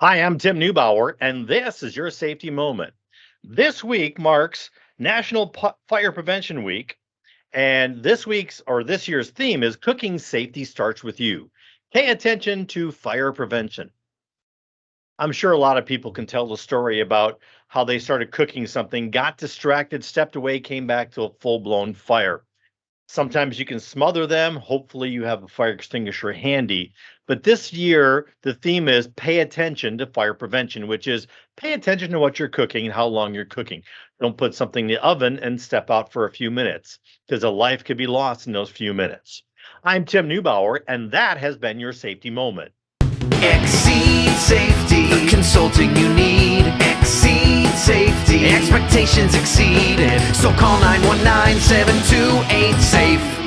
Hi, I'm Tim Neubauer, and this is your safety moment. This week marks National Fire Prevention Week, and this year's theme is Cooking Safety Starts with You. Pay attention to fire prevention. I'm sure a lot of people can tell the story about how they started cooking something, got distracted, stepped away, came back to a full blown fire. Sometimes you can smother them. Hopefully, you have a fire extinguisher handy. But this year, the theme is pay attention to fire prevention, which is pay attention to what you're cooking and how long you're cooking. Don't put something in the oven and step out for a few minutes because a life could be lost in those few minutes. I'm Tim Neubauer, and that has been your safety moment. Exceed Safety, the consulting you need. Exceed Safety, expectations exceeded. So call 919-728-SAFE.